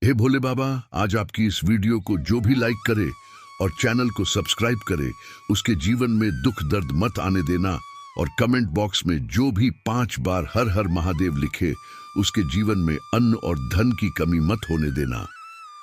हे भोले बाबा, आज आपकी इस वीडियो को जो भी लाइक करे और चैनल को सब्सक्राइब करे, उसके जीवन में दुख दर्द मत आने देना। और कमेंट बॉक्स में जो भी 5 बार हर हर महादेव लिखे, उसके जीवन में अन्न और धन की कमी मत होने देना।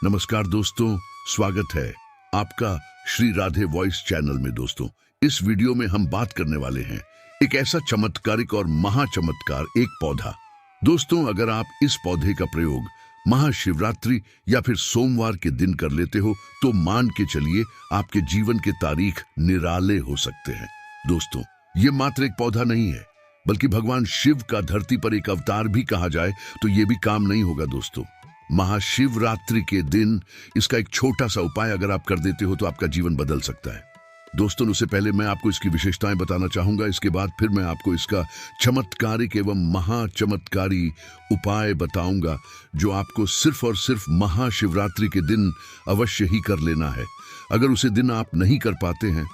नमस्कार दोस्तों, स्वागत है आपका श्री राधे वॉइस चैनल में। दोस्तों, इस वीडियो में हम बात करने वाले हैं एक ऐसा चमत्कारिक और महाचमत्कार, एक पौधा। दोस्तों, अगर आप इस पौधे का प्रयोग महाशिवरात्रि या फिर सोमवार के दिन कर लेते हो तो मान के चलिए आपके जीवन के तारीख निराले हो सकते हैं। दोस्तों, ये मात्र एक पौधा नहीं है, बल्कि भगवान शिव का धरती पर एक अवतार भी कहा जाए तो ये भी काम नहीं होगा। दोस्तों, महाशिवरात्रि के दिन इसका एक छोटा सा उपाय अगर आप कर देते हो तो आपका जीवन बदल सकता है। दोस्तों, उससे पहले मैं आपको इसकी विशेषताएं बताना चाहूंगा। इसके बाद फिर मैं आपको इसका चमत्कारिक एवं महाचमत्कारी उपाय बताऊंगा, जो आपको सिर्फ और सिर्फ महाशिवरात्रि के दिन अवश्य ही कर लेना है। अगर उसे दिन आप नहीं कर पाते हैं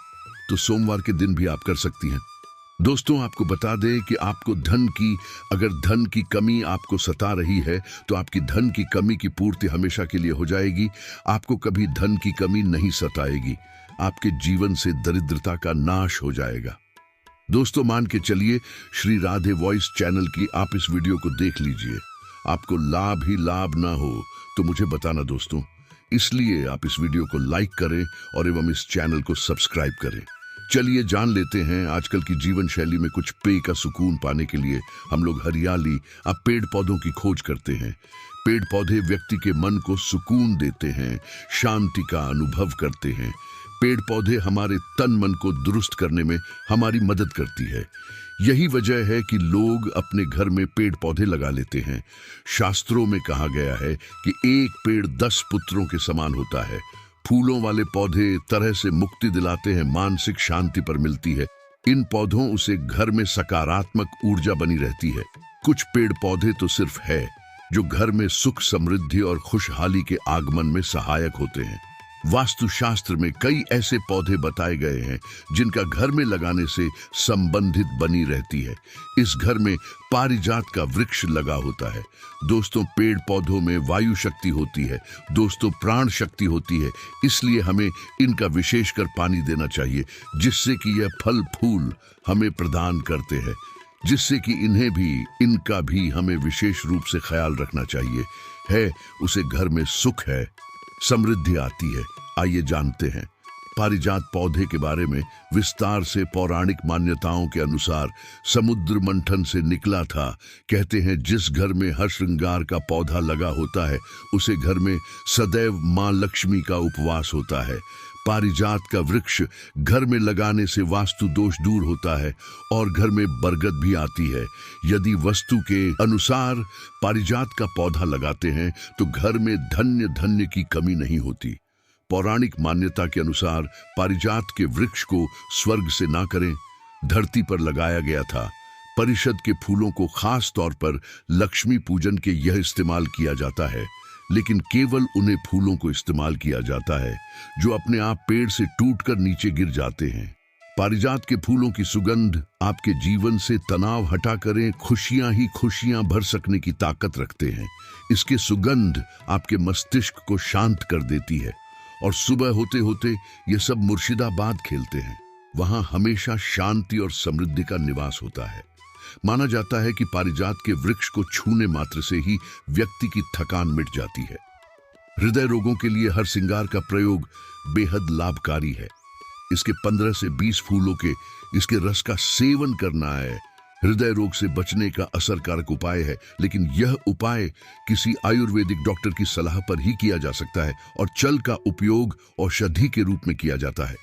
तो सोमवार के दिन भी आप कर सकती हैं। दोस्तों, आपको बता दें कि आपको अगर धन की कमी आपको सता रही है तो आपकी धन की कमी की पूर्ति हमेशा के लिए हो जाएगी। आपको कभी धन की कमी नहीं सताएगी। आपके जीवन से दरिद्रता का नाश हो जाएगा। दोस्तों, मान के चलिए श्री राधे वॉइस चैनल की आप इस वीडियो को देख लीजिए, आपको लाभ ही लाभ ना हो तो मुझे बताना दोस्तों। इसलिए आप इस वीडियो को लाइक करें और एवं इस चैनल को सब्सक्राइब करें। चलिए जान लेते हैं, आजकल की जीवन शैली में कुछ पेय का सुकून पाने के लिए हम लोग हरियाली, अब पेड़ पौधों की खोज करते हैं। पेड़ पौधे व्यक्ति के मन को सुकून देते हैं, शांति का अनुभव करते हैं। पेड़ पौधे हमारे तन मन को दुरुस्त करने में हमारी मदद करती है। यही वजह है कि लोग अपने घर में पेड़ पौधे लगा लेते हैं। शास्त्रों में कहा गया है कि एक पेड़ 10 पुत्रों के समान होता है। फूलों वाले पौधे तरह से मुक्ति दिलाते हैं, मानसिक शांति पर मिलती है। इन पौधों से घर में सकारात्मक ऊर्जा बनी रहती है। कुछ पेड़ पौधे तो सिर्फ है जो घर में सुख, समृद्धि और खुशहाली के आगमन में सहायक होते हैं। वास्तुशास्त्र में कई ऐसे पौधे बताए गए हैं जिनका घर में लगाने से संबंधित बनी रहती है। इस घर में पारिजात का वृक्ष लगा होता है। दोस्तों, पेड़ पौधों में वायु शक्ति होती है। दोस्तों, प्राण शक्ति होती है। इसलिए हमें इनका विशेषकर पानी देना चाहिए, जिससे कि यह फल फूल हमें प्रदान करते हैं, जिससे कि इनका भी हमें विशेष रूप से ख्याल रखना चाहिए। उसे घर में सुख है, समृद्धि आती है। आइए जानते हैं पारिजात पौधे के बारे में विस्तार से। पौराणिक मान्यताओं के अनुसार समुद्र मंथन से निकला था। कहते हैं जिस घर में हर श्रृंगार का पौधा लगा होता है, उसे घर में सदैव मां लक्ष्मी का उपवास होता है। पारिजात का वृक्ष घर में लगाने से वास्तु दोष दूर होता है और घर में बरकत भी आती है। यदि वस्तु के अनुसार पारिजात का पौधा लगाते हैं तो घर में धन्य की कमी नहीं होती। पौराणिक मान्यता के अनुसार पारिजात के वृक्ष को स्वर्ग से ना करें, धरती पर लगाया गया था। परिषद के फूलों को खास तौर पर लक्ष्मी पूजन के यह इस्तेमाल किया जाता है, लेकिन केवल उन्हें फूलों को इस्तेमाल किया जाता है जो अपने आप पेड़ से टूटकर नीचे गिर जाते हैं। पारिजात के फूलों की सुगंध आपके जीवन से तनाव हटा करें, खुशियां ही खुशियां भर सकने की ताकत रखते हैं। इसके सुगंध आपके मस्तिष्क को शांत कर देती है और सुबह होते होते ये सब मुर्शिदाबाद खेलते हैं। वहां हमेशा शांति और समृद्धि का निवास होता है। माना जाता है कि पारिजात के वृक्ष को छूने मात्र से ही व्यक्ति की थकान मिट जाती है। हृदय रोगों के लिए हर श्रृंगार का प्रयोग बेहद लाभकारी है। इसके 15 से 20 फूलों के इसके रस का सेवन करना है हृदय रोग से बचने का असरकारक उपाय है। लेकिन यह उपाय किसी आयुर्वेदिक डॉक्टर की सलाह पर ही किया जा सकता है और चल का उपयोग औषधि के रूप में किया जाता है।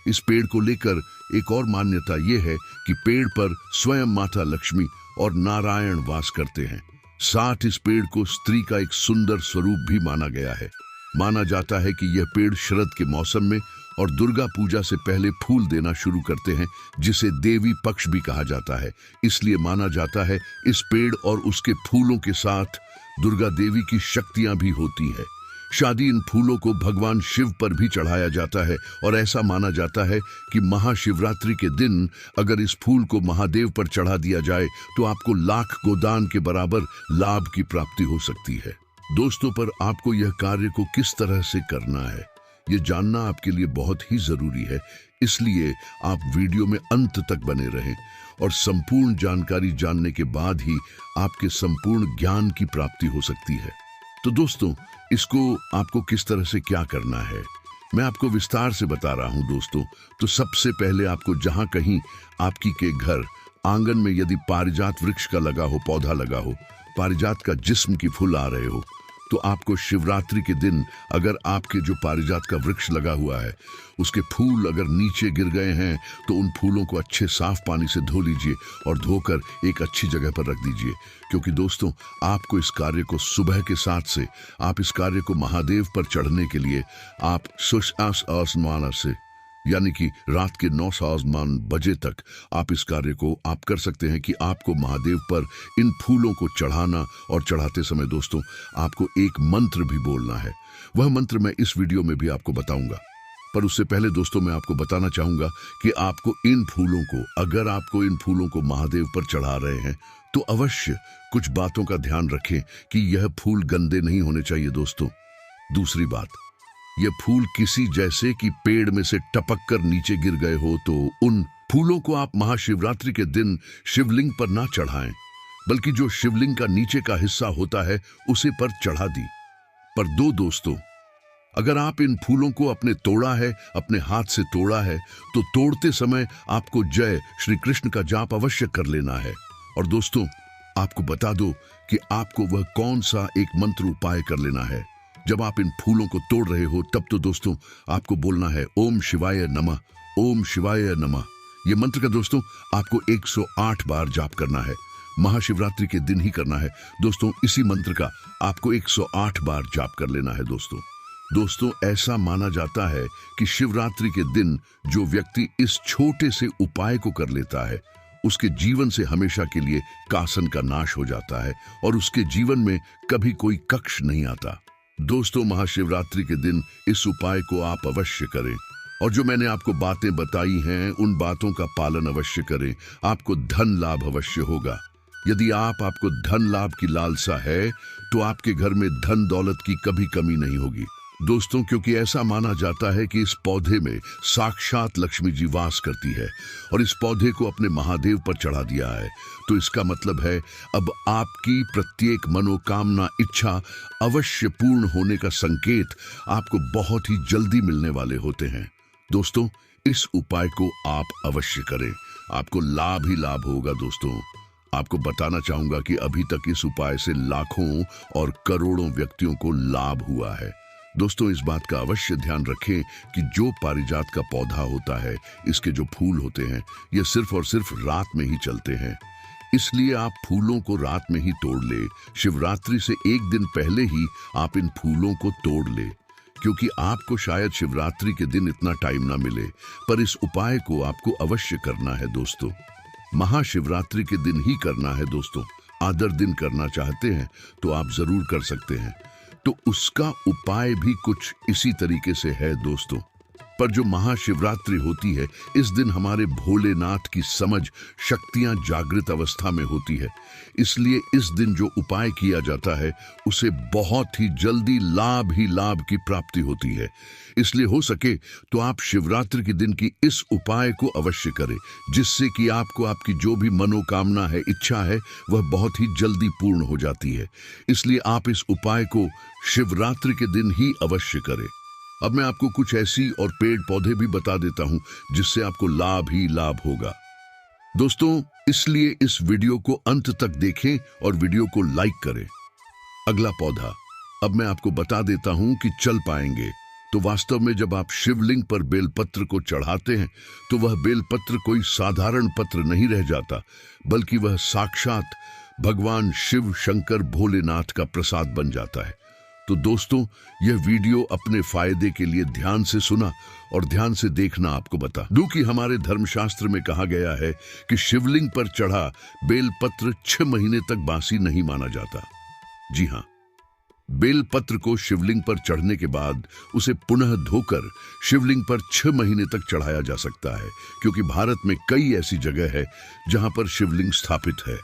इस पेड़ को लेकर एक और मान्यता यह है कि पेड़ पर स्वयं माता लक्ष्मी और नारायण वास करते हैं। साथ इस पेड़ को स्त्री का एक सुंदर स्वरूप भी माना गया है। माना जाता है कि यह पेड़ शरद के मौसम में और दुर्गा पूजा से पहले फूल देना शुरू करते हैं, जिसे देवी पक्ष भी कहा जाता है। इसलिए माना जाता है इस पेड़ और उसके फूलों के साथ दुर्गा देवी की शक्तियां भी होती है। शादी इन फूलों को भगवान शिव पर भी चढ़ाया जाता है और ऐसा माना जाता है कि महाशिवरात्रि के दिन अगर इस फूल को महादेव पर चढ़ा दिया जाए तो आपको लाख गोदान के बराबर लाभ की प्राप्ति हो सकती है। दोस्तों, पर आपको यह कार्य को किस तरह से करना है, ये जानना आपके लिए बहुत ही जरूरी है। इसलिए आप वीडियो में अंत तक बने रहें और संपूर्ण जानकारी जानने के बाद ही आपके संपूर्ण ज्ञान की प्राप्ति हो सकती है। तो दोस्तों, इसको आपको किस तरह से क्या करना है, मैं आपको विस्तार से बता रहा हूं दोस्तों। तो सबसे पहले आपको जहां कहीं आपकी के घर आंगन में यदि पारिजात वृक्ष का लगा हो, पौधा लगा हो, पारिजात का जिस्म की फूल आ रहे हो, तो आपको शिवरात्रि के दिन अगर आपके जो पारिजात का वृक्ष लगा हुआ है उसके फूल अगर नीचे गिर गए हैं तो उन फूलों को अच्छे साफ पानी से धो लीजिए और धोकर एक अच्छी जगह पर रख दीजिए। क्योंकि दोस्तों, आपको इस कार्य को सुबह के 7 से आप इस कार्य को महादेव पर चढ़ने के लिए आप आसमान से यानी कि रात के 9 बजे तक आप इस कार्य को आप कर सकते हैं कि आपको महादेव पर इन फूलों को चढ़ाना और चढ़ाते समय दोस्तों आपको एक मंत्र भी बोलना है। वह मंत्र मैं इस वीडियो में भी आपको बताऊंगा, पर उससे पहले दोस्तों मैं आपको बताना चाहूंगा कि आपको इन फूलों को, अगर आपको इन फूलों को महादेव पर चढ़ा रहे हैं तो अवश्य कुछ बातों का ध्यान रखें कि यह फूल गंदे नहीं होने चाहिए दोस्तों। दूसरी बात, ये फूल किसी जैसे कि पेड़ में से टपक कर नीचे गिर गए हो तो उन फूलों को आप महाशिवरात्रि के दिन शिवलिंग पर ना चढ़ाएं, बल्कि जो शिवलिंग का नीचे का हिस्सा होता है उसे पर चढ़ा दी। पर दोस्तों, अगर आप इन फूलों को अपने तोड़ा है, अपने हाथ से तोड़ा है, तो तोड़ते समय आपको जय श्री कृष्ण का जाप अवश्य कर लेना है। और दोस्तों, आपको बता दो कि आपको वह कौन सा एक मंत्र उपाय कर लेना है। जब आप इन फूलों को तोड़ रहे हो तब तो दोस्तों आपको बोलना है ओम शिवाय नमः, ओम शिवाय नमः। ये मंत्र का दोस्तों आपको 108 बार जाप करना है। महाशिवरात्रि के दिन ही करना है दोस्तों। इसी मंत्र का आपको 108 बार जाप कर लेना है दोस्तों, ऐसा माना जाता है कि शिवरात्रि के दिन जो व्यक्ति इस छोटे से उपाय को कर लेता है उसके जीवन से हमेशा के लिए कासन का नाश हो जाता है और उसके जीवन में कभी कोई कष्ट नहीं आता। दोस्तों, महाशिवरात्रि के दिन इस उपाय को आप अवश्य करें और जो मैंने आपको बातें बताई हैं उन बातों का पालन अवश्य करें। आपको धन लाभ अवश्य होगा। यदि आपको धन लाभ की लालसा है तो आपके घर में धन दौलत की कभी कमी नहीं होगी दोस्तों, क्योंकि ऐसा माना जाता है कि इस पौधे में साक्षात लक्ष्मी जी वास करती है और इस पौधे को अपने महादेव पर चढ़ा दिया है। तो इसका मतलब है अब आपकी प्रत्येक मनोकामना इच्छा अवश्य पूर्ण होने का संकेत आपको बहुत ही जल्दी मिलने वाले होते हैं। दोस्तों, इस उपाय को आप अवश्य करें, आपको लाभ ही लाभ होगा। दोस्तों, आपको बताना चाहूंगा कि अभी तक इस उपाय से लाखों और करोड़ों व्यक्तियों को लाभ हुआ है। दोस्तों, इस बात का अवश्य ध्यान रखें कि जो पारिजात का पौधा होता है, इसके जो फूल होते हैं, ये सिर्फ और सिर्फ रात में ही चलते हैं। इसलिए आप फूलों को रात में ही तोड़ ले। शिवरात्रि से एक दिन पहले ही आप इन फूलों को तोड़ ले, क्योंकि आपको शायद शिवरात्रि के दिन इतना टाइम ना मिले, पर इस उपाय को आपको अवश्य करना है दोस्तों। महाशिवरात्रि के दिन ही करना है दोस्तों। आदर दिन करना चाहते हैं तो आप जरूर कर सकते हैं। तो उसका उपाय भी कुछ इसी तरीके से है दोस्तों। पर जो महाशिवरात्रि होती है, इस दिन हमारे भोलेनाथ की समझ शक्तियां जागृत अवस्था में होती है। इसलिए इस दिन जो उपाय किया जाता है उसे बहुत ही जल्दी लाभ ही लाभ की प्राप्ति होती है। इसलिए हो सके तो आप शिवरात्रि के दिन की इस उपाय को अवश्य करें, जिससे कि आपको आपकी जो भी मनोकामना है, इच्छा है, वह बहुत ही जल्दी पूर्ण हो जाती है। इसलिए आप इस उपाय को शिवरात्रि के दिन ही अवश्य करें। अब मैं आपको कुछ ऐसी और पेड़ पौधे भी बता देता हूं जिससे आपको लाभ ही लाभ होगा दोस्तों। इसलिए इस वीडियो को अंत तक देखें और वीडियो को लाइक करें। अगला पौधा अब मैं आपको बता देता हूं कि चल पाएंगे तो वास्तव में जब आप शिवलिंग पर बेलपत्र को चढ़ाते हैं तो वह बेलपत्र कोई साधारण पत्र नहीं रह जाता, बल्कि वह साक्षात भगवान शिव शंकर भोलेनाथ का प्रसाद बन जाता है। तो दोस्तों, यह वीडियो अपने फायदे के लिए ध्यान से सुना और ध्यान से देखना। आपको बता दूं कि हमारे धर्मशास्त्र में कहा गया है कि शिवलिंग पर चढ़ा बेलपत्र 6 महीने तक बासी नहीं माना जाता। जी हाँ, बेलपत्र को शिवलिंग पर चढ़ने के बाद उसे पुनः धोकर शिवलिंग पर 6 महीने तक चढ़ाया जा सकता है, क्योंकि भारत में कई ऐसी जगह है जहां पर शिवलिंग स्थापित है,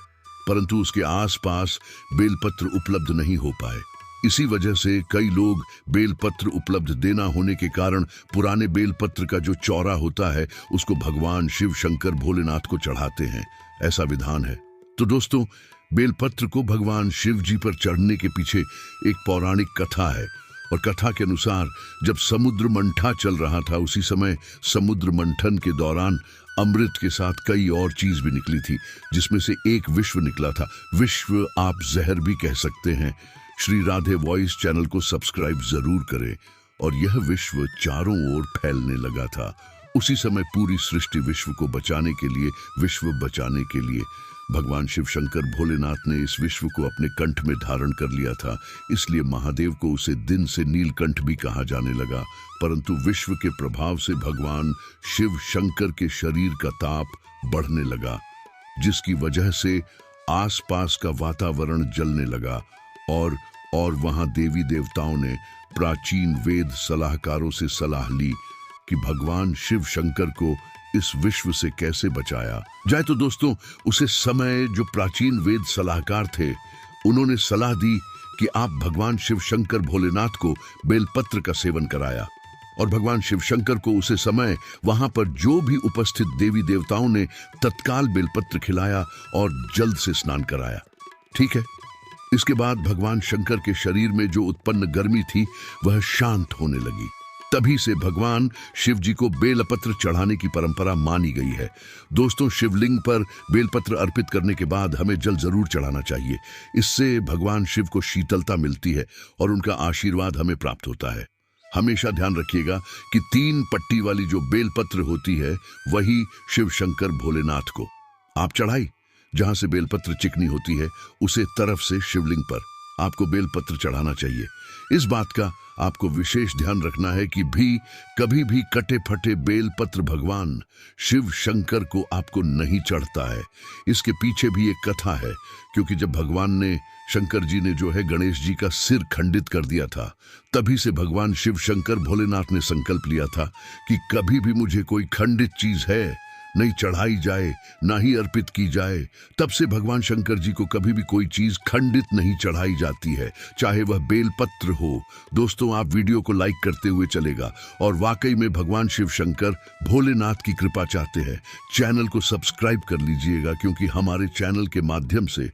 परंतु उसके आसपास बेलपत्र उपलब्ध नहीं हो पाए। इसी वजह से कई लोग बेलपत्र उपलब्ध देना होने के कारण पुराने बेलपत्र का जो चौरा होता है उसको भगवान शिव शंकर भोलेनाथ को चढ़ाते हैं। ऐसा विधान है। तो दोस्तों, बेलपत्र को भगवान शिव जी पर चढ़ने के पीछे एक पौराणिक कथा है। और कथा के अनुसार जब समुद्र मंथा चल रहा था उसी समय समुद्र मंथन के दौरान अमृत के साथ कई और चीज भी निकली थी, जिसमें से एक विश्व निकला था। विश्व आप जहर भी कह सकते हैं। श्री राधे वॉइस चैनल को सब्सक्राइब जरूर करें। और यह विश्व चारों ओर फैलने लगा था। उसी समय पूरी सृष्टि विश्व को बचाने के लिए, विश्व बचाने के लिए भगवान शिव शंकर भोलेनाथ ने इस विश्व को अपने कंठ में धारण कर लिया था। इसलिए महादेव को उसे दिन से नीलकंठ भी कहा जाने लगा। परंतु विश्व के प्रभाव से भगवान शिव शंकर के शरीर का ताप बढ़ने लगा, जिसकी वजह से आसपास का वातावरण जलने लगा। और वहां देवी देवताओं ने प्राचीन वेद सलाहकारों से सलाह ली कि भगवान शिव शंकर को इस विश्व से कैसे बचाया जाए। तो दोस्तों, उसे समय जो प्राचीन वेद सलाहकार थे उन्होंने सलाह दी कि आप भगवान शिव शंकर भोलेनाथ को बेलपत्र का सेवन कराया। और भगवान शिव शंकर को उसे समय वहां पर जो भी उपस्थित देवी देवताओं ने तत्काल बेलपत्र खिलाया और जल्द से स्नान कराया। ठीक है। इसके बाद भगवान शंकर के शरीर में जो उत्पन्न गर्मी थी वह शांत होने लगी। तभी से भगवान शिव जी को बेलपत्र चढ़ाने की परंपरा मानी गई है। दोस्तों, शिवलिंग पर बेलपत्र अर्पित करने के बाद हमें जल जरूर चढ़ाना चाहिए। इससे भगवान शिव को शीतलता मिलती है और उनका आशीर्वाद हमें प्राप्त होता है। हमेशा ध्यान रखिएगा कि 3 पट्टी वाली जो बेलपत्र होती है वही शिव शंकर भोलेनाथ को आप चढ़ाई। जहां से बेलपत्र चिकनी होती है उसे तरफ से शिवलिंग पर आपको बेलपत्र चढ़ाना चाहिए। इस बात का आपको विशेष ध्यान रखना है कि कभी भी कटे फटे बेलपत्र भगवान शिव शंकर को आपको नहीं चढ़ता है। इसके पीछे भी एक कथा है, क्योंकि जब भगवान ने शंकर जी ने जो है गणेश जी का सिर खंडित कर दिया था, तभी से भगवान शिव शंकर भोलेनाथ ने संकल्प लिया था कि कभी भी मुझे कोई खंडित चीज है नहीं चढ़ाई जाए, ना ही अर्पित की जाए। तब से भगवान शंकर जी को कभी भी कोई चीज खंडित नहीं चढ़ाई जाती है, चाहे वह बेलपत्र हो। दोस्तों, आप वीडियो को लाइक करते हुए चलेगा और वाकई में भगवान शिव शंकर भोलेनाथ की कृपा चाहते हैं। चैनल को सब्सक्राइब कर लीजिएगा, क्योंकि हमारे चैनल के माध्यम से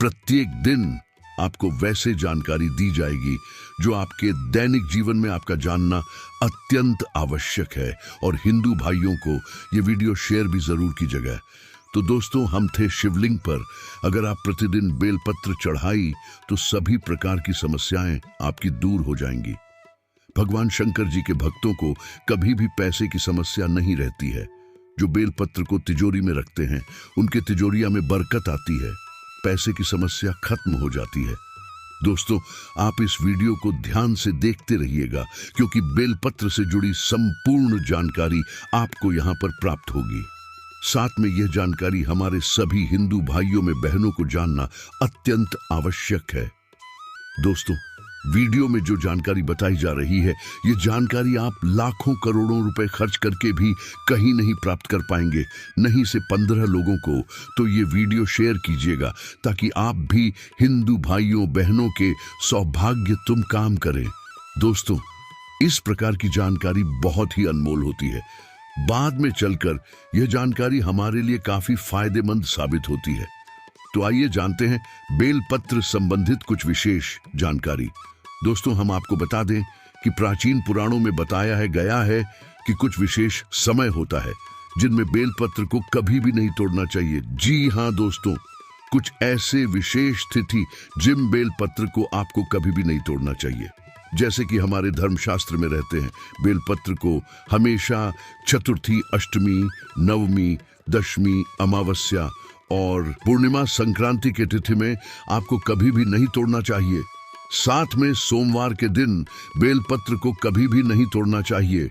प्रत्येक दिन आपको वैसे जानकारी दी जाएगी जो आपके दैनिक जीवन में आपका जानना अत्यंत आवश्यक है। और हिंदू भाइयों को ये वीडियो शेयर भी जरूर कीजिएगा। तो दोस्तों, हम थे शिवलिंग पर। अगर आप प्रतिदिन बेलपत्र चढ़ाई तो सभी प्रकार की समस्याएं आपकी दूर हो जाएंगी। भगवान शंकर जी के भक्तों को कभी भी पैसे की समस्या नहीं रहती है। जो बेलपत्र को तिजोरी में रखते हैं उनके तिजोरिया में बरकत आती है, पैसे की समस्या खत्म हो जाती है। दोस्तों, आप इस वीडियो को ध्यान से देखते रहिएगा, क्योंकि बेलपत्र से जुड़ी संपूर्ण जानकारी आपको यहाँ पर प्राप्त होगी। साथ में यह जानकारी हमारे सभी हिंदू भाइयों में बहनों को जानना अत्यंत आवश्यक है। दोस्तों, वीडियो में जो जानकारी बताई जा रही है, ये जानकारी आप लाखों करोड़ों रुपए खर्च करके भी कहीं नहीं प्राप्त कर पाएंगे। नहीं से 15 लोगों को तो ये वीडियो शेयर कीजिएगा, ताकि आप भी हिंदू भाइयों बहनों के सौभाग्य तुम काम करें। दोस्तों, इस प्रकार की जानकारी बहुत ही अनमोल होती है। बाद में चलकर यह जानकारी हमारे लिए काफी फायदेमंद साबित होती है। तो आइए जानते हैं बेलपत्र संबंधित कुछ विशेष जानकारी। दोस्तों, हम आपको बता दें कि प्राचीन पुराणों में बताया गया है कि कुछ विशेष समय होता है जिनमें बेलपत्र को कभी भी नहीं तोड़ना चाहिए। जी हाँ दोस्तों, कुछ ऐसे विशेष तिथि जिन बेलपत्र को आपको कभी भी नहीं तोड़ना चाहिए। जैसे कि हमारे धर्मशास्त्र में रहते हैं, बेलपत्र को हमेशा चतुर्थी, अष्टमी, नवमी, दशमी, अमावस्या और पूर्णिमा संक्रांति के तिथि में आपको कभी भी नहीं तोड़ना चाहिए। साथ में सोमवार के दिन बेलपत्र को कभी भी नहीं तोड़ना चाहिए,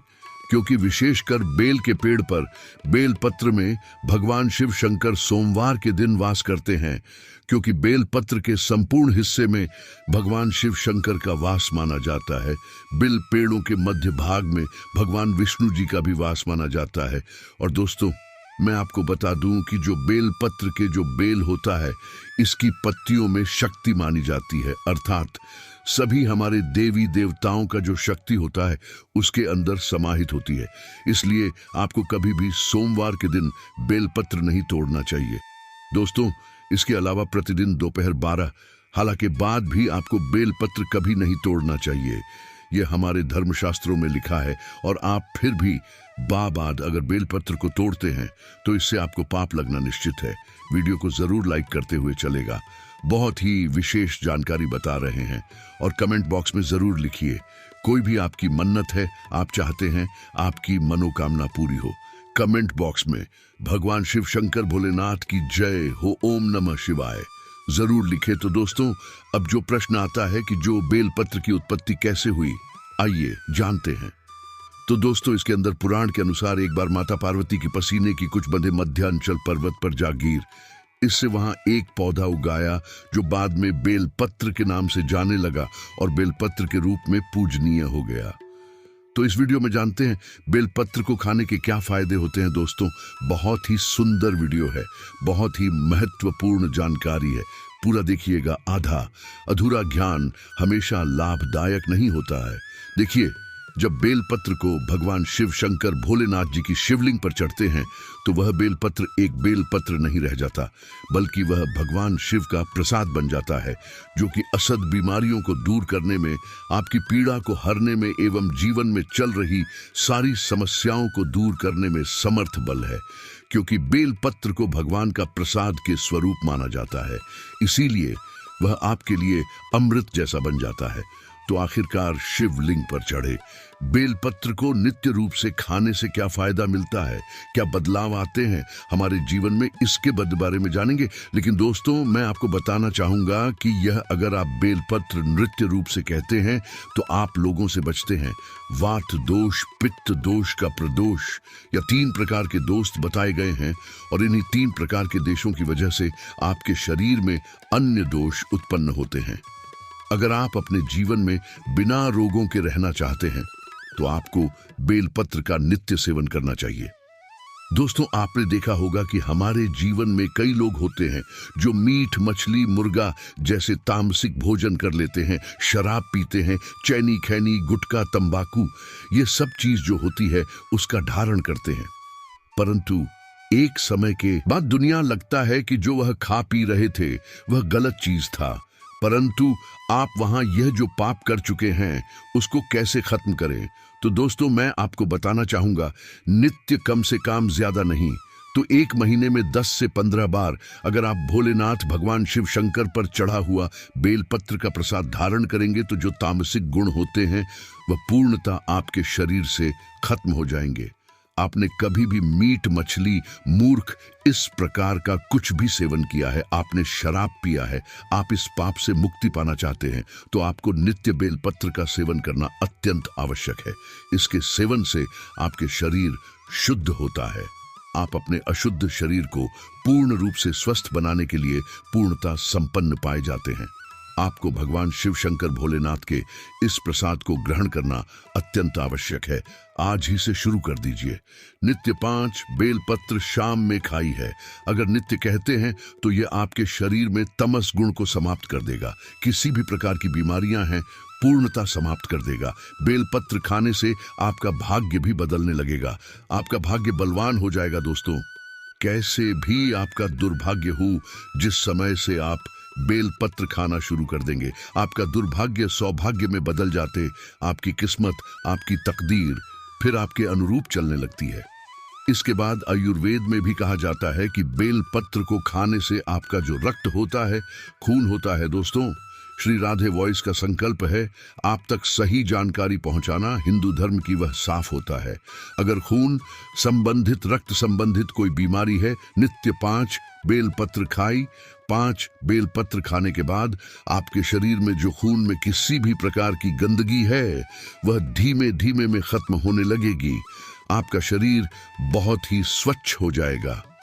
क्योंकि विशेषकर बेल के पेड़ पर बेलपत्र में भगवान शिव शंकर सोमवार के दिन वास करते हैं, क्योंकि बेलपत्र के संपूर्ण हिस्से में भगवान शिव शंकर का वास माना जाता है। बेल पेड़ों के मध्य भाग में भगवान विष्णु जी का भी वास माना जाता है। और दोस्तों, मैं आपको बता दूं कि जो बेलपत्र के जो बेल होता है, इसकी पत्तियों में शक्ति मानी जाती है, अर्थात सभी हमारे देवी देवताओं का जो शक्ति होता है उसके अंदर समाहित होती है। इसलिए आपको कभी भी सोमवार के दिन बेलपत्र नहीं तोड़ना चाहिए। दोस्तों, इसके अलावा प्रतिदिन दोपहर 12 हालांकि बाद भी आपको बेलपत्र कभी नहीं तोड़ना चाहिए। यह हमारे धर्मशास्त्रों में लिखा है और आप फिर भी बाद अगर बेलपत्र को तोड़ते हैं तो इससे आपको पाप लगना निश्चित है। वीडियो को जरूर लाइक करते हुए चलेगा। बहुत ही विशेष जानकारी बता रहे हैं और कमेंट बॉक्स में जरूर लिखिए। कोई भी आपकी मन्नत है, आप चाहते हैं आपकी मनोकामना पूरी हो, कमेंट बॉक्स में भगवान शिव शंकर भोलेनाथ की जय हो, ओम नमः शिवाय जरूर लिखे। तो दोस्तों, अब जो प्रश्न आता है कि जो बेलपत्र की उत्पत्ति कैसे हुई, आइए जानते हैं। तो दोस्तों, इसके अंदर पुराण के अनुसार एक बार माता पार्वती की पसीने की कुछ बंधे मध्यांचल पर्वत पर जा गिर। इससे वहां एक पौधा उगाया जो बाद में बेलपत्र के नाम से जाने लगा और बेलपत्र के रूप में पूजनीय हो गया। तो इस वीडियो में जानते हैं बेलपत्र को खाने के क्या फायदे होते हैं। दोस्तों, बहुत ही सुंदर वीडियो है, बहुत ही महत्वपूर्ण जानकारी है, पूरा देखिएगा। आधा अधूरा ज्ञान हमेशा लाभदायक नहीं होता है। देखिए, जब बेलपत्र को भगवान शिव शंकर भोलेनाथ जी की शिवलिंग पर चढ़ते हैं तो वह बेलपत्र एक बेलपत्र नहीं रह जाता, बल्कि वह भगवान शिव का प्रसाद बन जाता है, जो कि असद बीमारियों को दूर करने में, आपकी पीड़ा को हरने में एवं जीवन में चल रही सारी समस्याओं को दूर करने में समर्थ बल है। क्योंकि बेलपत्र को भगवान का प्रसाद के स्वरूप माना जाता है, इसीलिए वह आपके लिए अमृत जैसा बन जाता है। तो आखिरकार शिवलिंग पर चढ़े बेलपत्र को नित्य रूप से खाने से क्या फायदा मिलता है, क्या बदलाव आते हैं हमारे जीवन में, इसके बारे में जानेंगे। लेकिन दोस्तों, मैं आपको बताना चाहूंगा कि यह अगर आप बेलपत्र नित्य रूप से कहते हैं तो आप लोगों से बचते हैं। वात दोष, पित्त दोष का प्रदोष या 3 प्रकार के दोस्त बताए गए हैं और इन्हीं 3 प्रकार के देशों की वजह से आपके शरीर में अन्य दोष उत्पन्न होते हैं। अगर आप अपने जीवन में बिना रोगों के रहना चाहते हैं तो आपको बेलपत्र का नित्य सेवन करना चाहिए। दोस्तों, आपने देखा होगा कि हमारे जीवन में कई लोग होते हैं जो मीट, मछली, मुर्गा जैसे तामसिक भोजन कर लेते हैं, शराब पीते हैं, चैनी, खैनी, गुटखा, तंबाकू, ये सब चीज जो होती है उसका धारण करते हैं। परंतु एक समय के बाद दुनिया लगता है कि जो वह खा पी रहे थे वह गलत चीज था, परंतु आप वहां यह जो पाप कर चुके हैं उसको कैसे खत्म करें। तो दोस्तों, मैं आपको बताना चाहूंगा, नित्य कम से कम ज्यादा नहीं तो 1 महीने में 10 से 15 बार अगर आप भोलेनाथ भगवान शिव शंकर पर चढ़ा हुआ बेलपत्र का प्रसाद धारण करेंगे तो जो तामसिक गुण होते हैं वह पूर्णतः आपके शरीर से खत्म हो जाएंगे। आपने कभी भी मीट, मछली, मूर्ख इस प्रकार का कुछ भी सेवन किया है, आपने शराब पिया है, आप इस पाप से मुक्ति पाना चाहते हैं तो आपको नित्य बेलपत्र का सेवन करना अत्यंत आवश्यक है। इसके सेवन से आपके शरीर शुद्ध होता है। आप अपने अशुद्ध शरीर को पूर्ण रूप से स्वस्थ बनाने के लिए पूर्णता संपन्न पाए जाते हैं। आपको भगवान शिव शंकर भोलेनाथ के इस प्रसाद को ग्रहण करना अत्यंत आवश्यक है। आज ही से शुरू कर दीजिए। नित्य 5 बेलपत्र शाम में खाई है। अगर नित्य कहते हैं तो यह आपके शरीर में तमस गुण को समाप्त कर देगा, किसी भी प्रकार की बीमारियां हैं पूर्णता समाप्त कर देगा। बेलपत्र खाने से आपका भाग्य भी बदलने लगेगा, आपका भाग्य बलवान हो जाएगा। दोस्तों, कैसे भी आपका दुर्भाग्य हो, जिस समय से आप बेलपत्र खाना शुरू कर देंगे आपका दुर्भाग्य सौभाग्य में बदल जाते, आपकी किस्मत, आपकी तकदीर फिर आपके अनुरूप चलने लगती है। इसके बाद आयुर्वेद में भी कहा जाता है कि बेलपत्र को खाने से आपका जो रक्त होता है, खून होता है। दोस्तों, श्री राधे वॉइस का संकल्प है आप तक सही जानकारी पहुंचाना। हिंदू धर्म की वह साफ होता है। अगर खून संबंधित, रक्त संबंधित कोई बीमारी है, नित्य 5 बेलपत्र खाई। 5 बेलपत्र खाने के बाद आपके शरीर में जो खून में किसी भी प्रकार की गंदगी है वह धीमे धीमे में खत्म होने लगेगी। आपका शरीर बहुत ही स्वच्छ हो जाएगा।